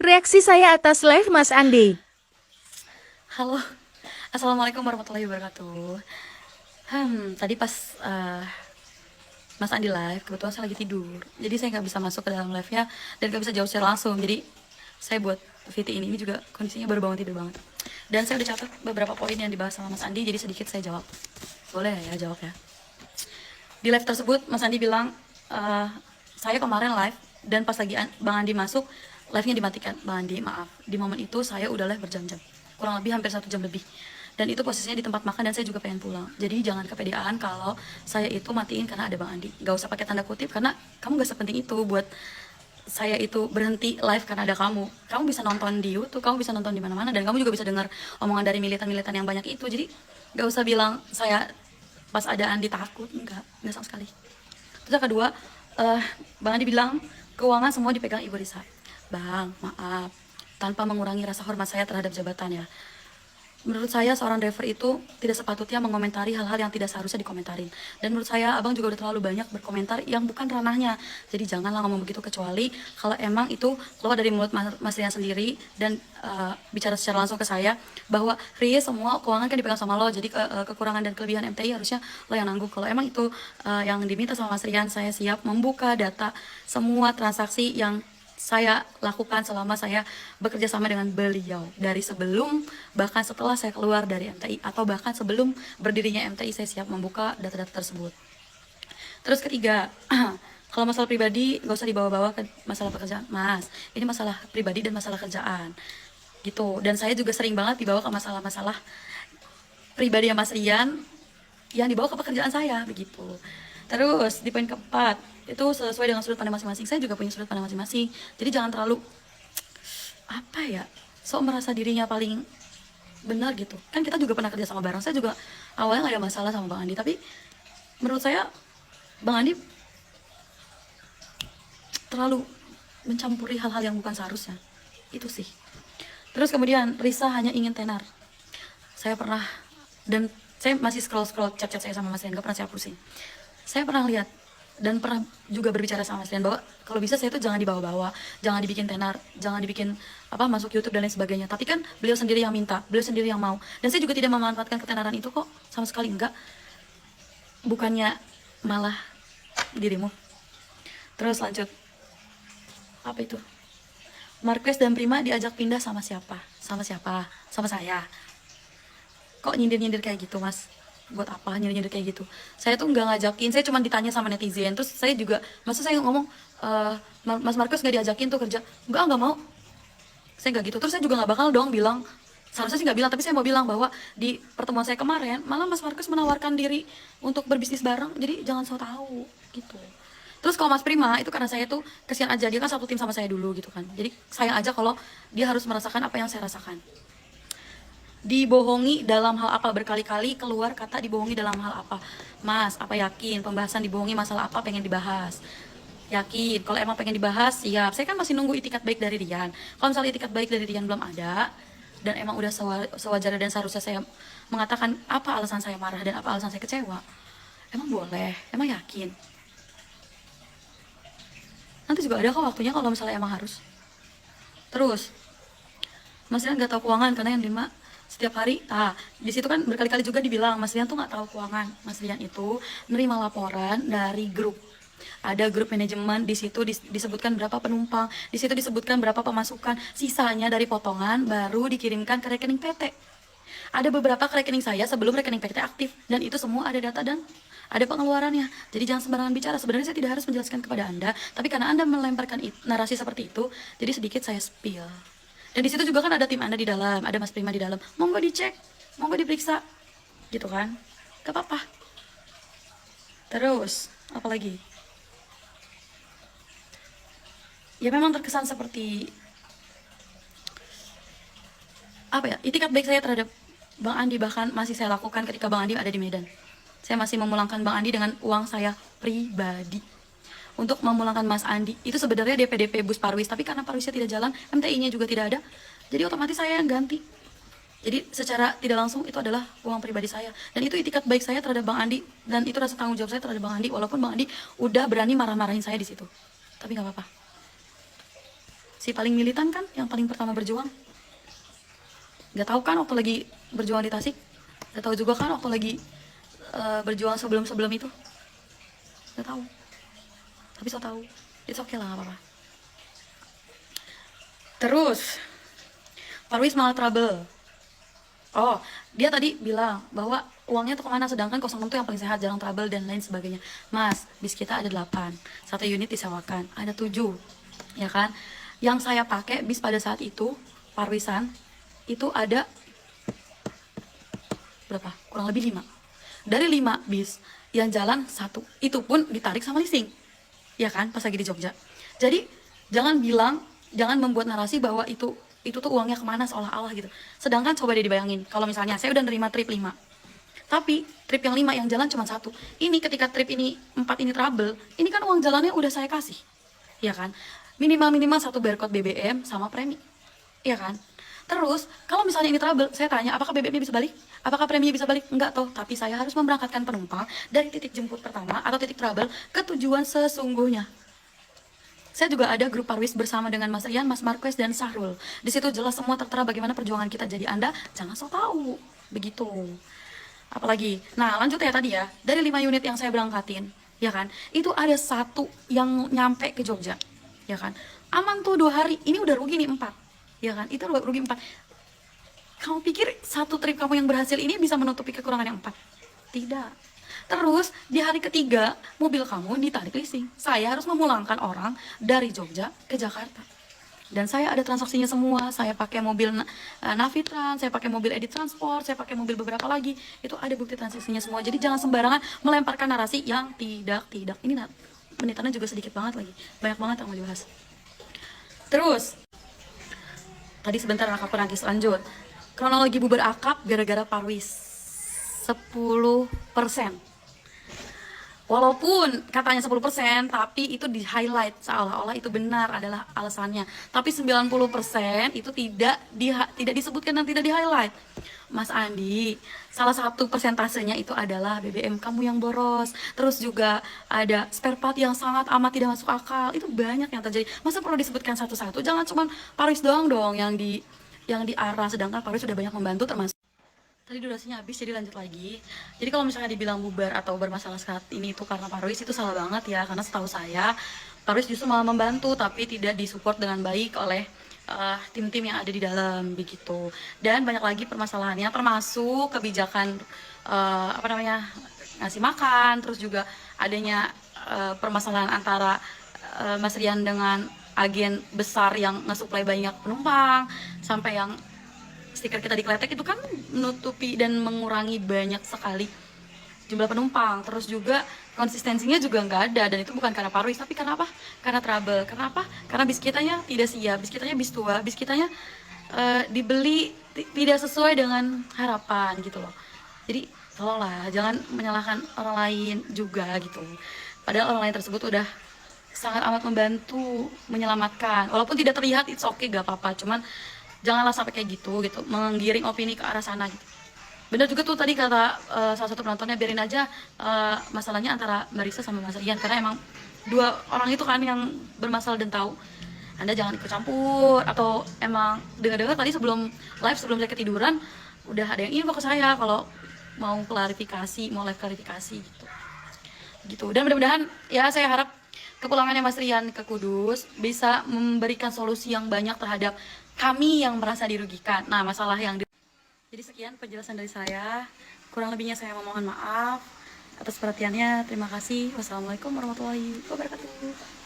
Reaksi saya atas live Mas Andi. Halo, assalamualaikum warahmatullahi wabarakatuh. Tadi pas Mas Andi live, kebetulan saya lagi tidur, jadi saya nggak bisa masuk ke dalam live-nya dan nggak bisa jawab secara langsung. Jadi saya buat VT ini juga kondisinya baru bangun tidur banget. Dan saya udah catat beberapa poin yang dibahas sama Mas Andi, jadi sedikit saya jawab. Boleh ya jawab ya? Di live tersebut Mas Andi bilang, saya kemarin live dan pas lagi Bang Andi masuk, live-nya dimatikan. Bang Andi, maaf, di momen itu saya udah live berjam-jam, kurang lebih hampir 1 jam lebih. Dan itu posisinya di tempat makan dan saya juga pengen pulang. Jadi jangan kepedean kalau saya itu matiin karena ada Bang Andi. Gak usah pakai tanda kutip karena kamu gak sepenting itu buat saya itu berhenti live karena ada kamu. Kamu bisa nonton di YouTube, kamu bisa nonton di mana-mana, dan kamu juga bisa dengar omongan dari militan-militan yang banyak itu. Jadi gak usah bilang saya pas ada Andi takut, enggak sama sekali. Terus yang kedua, Bang Andi bilang keuangan semua dipegang Ibu Risa. Bang, maaf, tanpa mengurangi rasa hormat saya terhadap jabatan ya. Menurut saya seorang driver itu tidak sepatutnya mengomentari hal-hal yang tidak seharusnya dikomentarin. Dan menurut saya abang juga udah terlalu banyak berkomentar yang bukan ranahnya. Jadi janganlah ngomong begitu, kecuali kalau emang itu keluar dari mulut Mas Rian sendiri dan bicara secara langsung ke saya bahwa Riz, semua keuangan kan dipegang sama lo, jadi kekurangan dan kelebihan MTI harusnya lo yang nanggung. Kalau emang itu yang diminta sama Mas Rian, saya siap membuka data semua transaksi yang saya lakukan selama saya bekerja sama dengan beliau, dari sebelum bahkan setelah saya keluar dari MTI atau bahkan sebelum berdirinya MTI, saya siap membuka data-data tersebut. Terus ketiga, kalau masalah pribadi nggak usah dibawa-bawa ke masalah pekerjaan, Mas. Ini masalah pribadi dan masalah kerjaan gitu. Dan saya juga sering banget dibawa ke masalah-masalah pribadi yang Mas Rian yang dibawa ke pekerjaan saya begitu. Terus di poin keempat, itu sesuai dengan sudut pandang masing-masing. Saya juga punya sudut pandang masing-masing. Jadi jangan terlalu apa ya, sok merasa dirinya paling benar gitu. Kan kita juga pernah kerja sama bareng. Saya juga awalnya nggak ada masalah sama Bang Andi, tapi menurut saya Bang Andi terlalu mencampuri hal-hal yang bukan seharusnya. Itu sih. Terus kemudian Risa hanya ingin tenar. Saya pernah, dan saya masih scroll-scroll chat-chat saya sama Mas Rian, gak pernah saya hapusin. Saya pernah lihat dan pernah juga berbicara sama Mas Rian bahwa kalau bisa saya itu jangan dibawa-bawa, jangan dibikin tenar, jangan dibikin apa masuk YouTube dan lain sebagainya. Tapi kan beliau sendiri yang minta, beliau sendiri yang mau. Dan saya juga tidak memanfaatkan ketenaran itu kok, sama sekali enggak. Bukannya malah dirimu. Terus lanjut, apa itu? Marquez dan Prima diajak pindah sama siapa? Sama siapa? Sama saya. Kok nyindir-nyindir kayak gitu, Mas? Buat apa nyindir-nyindir kayak gitu? Saya tuh nggak ngajakin, saya cuma ditanya sama netizen. Terus saya juga, maksud saya ngomong, Mas Markus nggak diajakin tuh kerja. Nggak mau. Saya nggak gitu. Terus saya juga nggak bakal dong bilang, seharusnya sih nggak bilang, tapi saya mau bilang bahwa di pertemuan saya kemarin, malah Mas Markus menawarkan diri untuk berbisnis bareng. Jadi jangan so tahu, gitu. Terus kalau Mas Prima, itu karena saya tuh kesian aja, dia kan satu tim sama saya dulu gitu kan. Jadi sayang aja kalau dia harus merasakan apa yang saya rasakan. Dibohongi dalam hal apa? Berkali-kali keluar kata dibohongi dalam hal apa. Mas, apa yakin pembahasan dibohongi masalah apa pengen dibahas? Yakin, kalau emang pengen dibahas, siap. Saya kan masih nunggu itikat baik dari Rian. Kalau misalnya itikat baik dari Rian belum ada, dan emang udah sewajarnya dan seharusnya saya mengatakan apa alasan saya marah dan apa alasan saya kecewa, emang boleh, emang yakin. Nanti juga ada kok waktunya kalau misalnya emang harus. Terus, Mas Rian nggak tahu keuangan karena yang lima setiap hari. Di situ kan berkali-kali juga dibilang Mas Rian tuh nggak tahu keuangan. Mas Rian itu menerima laporan dari grup. Ada grup manajemen, di situ disebutkan berapa penumpang, di situ disebutkan berapa pemasukan, sisanya dari potongan baru dikirimkan ke rekening PT. Ada beberapa ke rekening saya sebelum rekening PT aktif, dan itu semua ada data dan ada pengeluarannya. Jadi jangan sembarangan bicara. Sebenarnya saya tidak harus menjelaskan kepada Anda, tapi karena Anda melemparkan narasi seperti itu, jadi sedikit saya spill. Dan di situ juga kan ada tim Anda di dalam, ada Mas Prima di dalam. Monggo dicek, monggo diperiksa, gitu kan? Gak apa-apa. Terus, apa lagi? Ya memang terkesan seperti apa ya? Itikat baik saya terhadap Bang Andi bahkan masih saya lakukan ketika Bang Andi ada di Medan. Saya masih memulangkan Bang Andi dengan uang saya pribadi untuk memulangkan Mas Andi. Itu sebenarnya DP-DP bus Parwis, tapi karena Parwisnya tidak jalan, MTI-nya juga tidak ada, jadi otomatis saya yang ganti. Jadi secara tidak langsung itu adalah uang pribadi saya. Dan itu itikat baik saya terhadap Bang Andi, dan itu rasa tanggung jawab saya terhadap Bang Andi, walaupun Bang Andi udah berani marah-marahin saya di situ. Tapi nggak apa-apa. Si paling militan kan, yang paling pertama berjuang. Gak tahu kan waktu lagi berjuang di Tasik? Gak tahu juga kan waktu lagi berjuang sebelum itu? Gak tahu. Tapi so tahu. It's okay lah, gak apa-apa. Terus, Parwis malah trouble. Oh, dia tadi bilang bahwa uangnya tuh kemana, sedangkan 06 tuh yang paling sehat, jarang trouble dan lain sebagainya. Mas, bis kita ada 8, satu unit disewakan, ada 7, ya kan? Yang saya pakai bis pada saat itu, Parwisan, itu ada berapa? Kurang lebih 5. Dari 5 bis, yang jalan 1, itu pun ditarik sama leasing, ya kan? Pas lagi di Jogja. Jadi, jangan membuat narasi bahwa itu tuh uangnya kemana seolah-olah gitu. Sedangkan coba deh dibayangin, kalau misalnya saya udah nerima trip 5, tapi trip yang 5 yang jalan cuma 1. Ini ketika trip ini 4 ini trouble, ini kan uang jalannya udah saya kasih, ya kan? Minimal 1 barcode BBM sama premi, ya kan? Terus kalau misalnya ini trouble, saya tanya apakah BBM-nya bisa balik? Apakah preminya bisa balik? Enggak toh, tapi saya harus memberangkatkan penumpang dari titik jemput pertama atau titik trouble ke tujuan sesungguhnya. Saya juga ada grup Parwis bersama dengan Mas Rian, Mas Marquez, dan Sahrul. Di situ jelas semua tertera bagaimana perjuangan kita. Jadi Anda jangan so tahu. Begitu. Apalagi, nah lanjut ya tadi ya. Dari 5 unit yang saya berangkatin, ya kan, itu ada 1 yang nyampe ke Jogja, ya kan. Aman tuh 2 hari, ini udah rugi nih 4, ya kan. Itu rugi 4. Kamu pikir 1 trip kamu yang berhasil ini bisa menutupi kekurangan yang 4? Tidak. Terus di hari ketiga mobil kamu ditarik leasing. Saya harus memulangkan orang dari Jogja ke Jakarta. Dan saya ada transaksinya semua. Saya pakai mobil Navitran, saya pakai mobil Edit Transport, saya pakai mobil beberapa lagi. Itu ada bukti transaksinya semua. Jadi jangan sembarangan melemparkan narasi yang tidak. Ini menitannya juga sedikit banget lagi. Banyak banget yang mau dibahas. Terus tadi sebentar akap penangkis, lanjut. Kronologi bubar akap gara-gara Parwis 10%. Walaupun katanya 10%, tapi itu di highlight seolah-olah itu benar adalah alasannya. Tapi 90% itu tidak disebutkan dan tidak di highlight. Mas Andi, salah satu persentasenya itu adalah BBM kamu yang boros. Terus juga ada spare part yang sangat amat tidak masuk akal. Itu banyak yang terjadi. Masa perlu disebutkan satu-satu? Jangan cuma Parwis doang yang diarah, sedangkan Parwis sudah banyak membantu termasuk. Tadi durasinya habis, jadi lanjut lagi. Jadi kalau misalnya dibilang bubar atau bermasalah saat ini itu karena Parwis, itu salah banget ya. Karena setahu saya Parwis justru malah membantu, tapi tidak disupport dengan baik oleh tim-tim yang ada di dalam, begitu. Dan banyak lagi permasalahannya, termasuk kebijakan ngasih makan. Terus juga adanya permasalahan antara Mas Rian dengan agen besar yang nge-supply banyak penumpang, sampai yang stiker kita dikletek itu kan menutupi dan mengurangi banyak sekali jumlah penumpang. Terus juga konsistensinya juga nggak ada, dan itu bukan karena Parwis, tapi karena apa? Karena trouble. Karena apa? Karena bis kitanya tidak siap, bis kitanya bis tua, bis kitanya dibeli tidak sesuai dengan harapan gitu loh. Jadi tolonglah jangan menyalahkan orang lain juga gitu. Padahal orang lain tersebut udah sangat amat membantu menyelamatkan, walaupun tidak terlihat, it's okay, gak apa-apa, cuman janganlah sampai kayak gitu, menggiring opini ke arah sana gitu. Bener juga tuh tadi kata salah satu penontonnya, biarin aja masalahnya antara Mbak Risa sama Mas Rian, karena emang 2 orang itu kan yang bermasalah dan tahu. Anda jangan ikut campur, atau emang dengar-dengar tadi sebelum live, sebelum saya ketiduran, udah ada yang info ke saya kalau mau live klarifikasi gitu. Dan mudah-mudahan ya, saya harap kepulangannya Mas Rian ke Kudus bisa memberikan solusi yang banyak terhadap kami yang merasa dirugikan. Nah, masalah yang Jadi sekian penjelasan dari saya. Kurang lebihnya saya memohon maaf atas perhatiannya. Terima kasih. Wassalamualaikum warahmatullahi wabarakatuh.